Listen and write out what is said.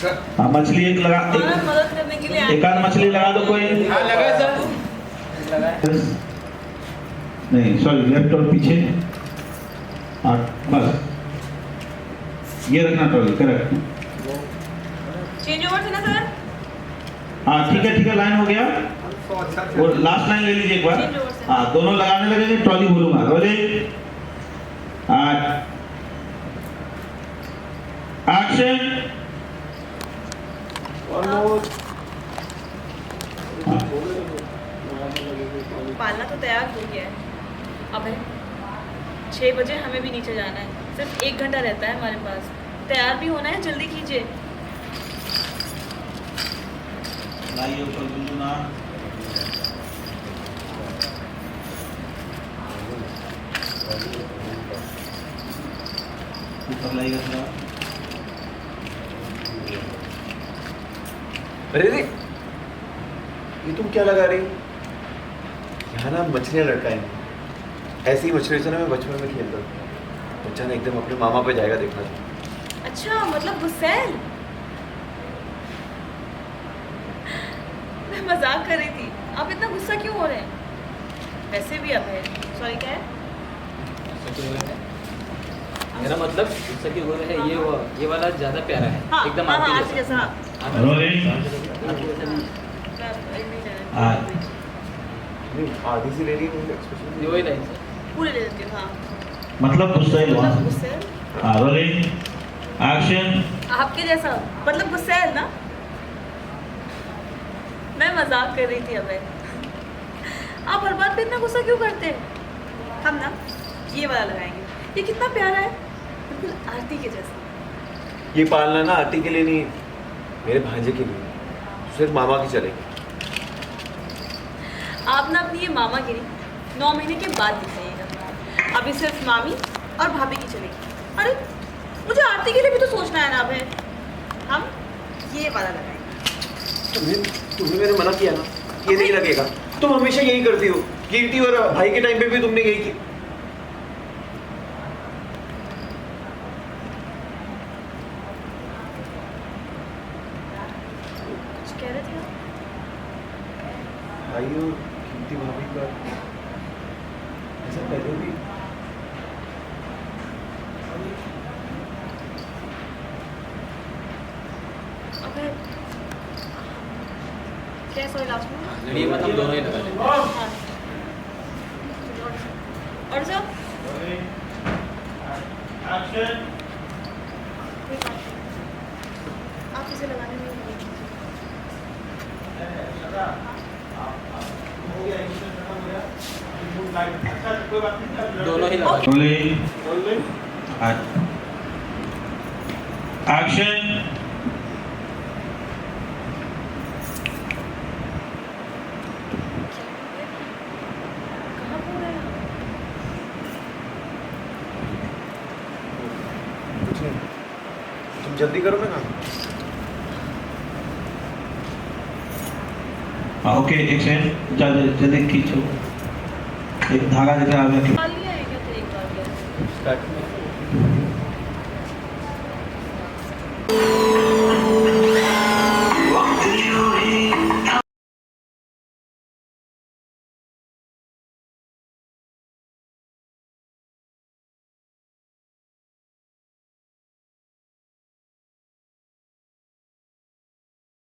हाँ, मछली एक लगा, मदद करने के लिए एक आध मछली लगा दो कोई। हाँ लगा सर। नहीं सॉरी, लेफ्ट और पीछे। हाँ बस, ये रखना trolley, correct. Change over the ना सर? हाँ ठीक है, लाइन हो गया। वो लास्ट लाइन ले लीजिए एक बार। हाँ, दोनों लगाने लगेंगे, ट्रॉली बोलूंगा। Rolling, action. पालना तो तैयार हो गया है। अब है 6 बजे हमें भी नीचे जाना है, सिर्फ 1 घंटा रहता है हमारे पास। तैयार भी होना है, जल्दी कीजिए। लाइए ऊपर गुंजुना। ऊपर लाइएगा थोड़ा। अरे रे, ये तुम क्या लगा रही हो? यहाँ ना मछलियाँ लटकाएंगे। ऐसी ही मछली से ना मैं बचपन में खेलता था। बच्चा ना एकदम अपने मामा पे जाएगा, देखना। अच्छा, मतलब गुस्सैल। मैं मजाक कर रही थी। आप इतना गुस्सा क्यों हो रहे हैं? वैसे भी अब है। सॉरी, क्या है? मेरा मतलब गुस्सा क्यों हो रहा है, ये वाला ज्यादा प्यारा है। हाँ, एकदम हाँ, आपके आपके जैसा। रोलिंग, आधी सी ले रही है एक्सप्रेशन। वही लाइन सर। पूरे ले लेते हैं। हाँ, मतलब गुस्सैल। मतलब गुस्सैल। हाँ, रोलिंग, एक्शन। आपके जैसा मतलब गुस्सैल ना? मैं मजाक कर रही थी। अब आप हर बात पे इतना गुस्सा क्यों करते हैं? हम ना ये वाला लगाएंगे। ये कितना प्यारा है, बिल्कुल आरती के जैसा। ये पालना ना आरती के लिए नहीं, मेरे भांजे के लिए। सिर्फ मामा की चलेगी। आप ना अपनी ये मामागिरी 9 महीने के बाद दिखाइएगा। अभी सिर्फ मामी और भाभी की चलेगी। अरे मुझे आरती के लिए भी तो सोचना है ना। अब हम ये वाला लगाएंगे। तुमने मैंने मना किया ना, ये नहीं लगेगा। तुम हमेशा यही करती हो। कीर्ति और भाई के टाइम पे भी तुमने यही किया। कुछ कह रहे थे आप? भाई और कीर्ति भाभी का ऐसा पहले भी। अबे कैसा है लास्ट में? ये मतलब दोनों ही लगा लेंगे। हाँ। और सब एक्शन। आप इसे लगाने में दोनों ही लगा लेंगे। Rolling, action. कहाँ हो रहा है? कुछ नहीं, तुम जल्दी करो ना काम। हाँ ओके, एक सेकंड, जल्दी खींचो। एक धागा देकर आ गया। डाल लिया है क्या? तो एक डाल लिया। स्टार्ट।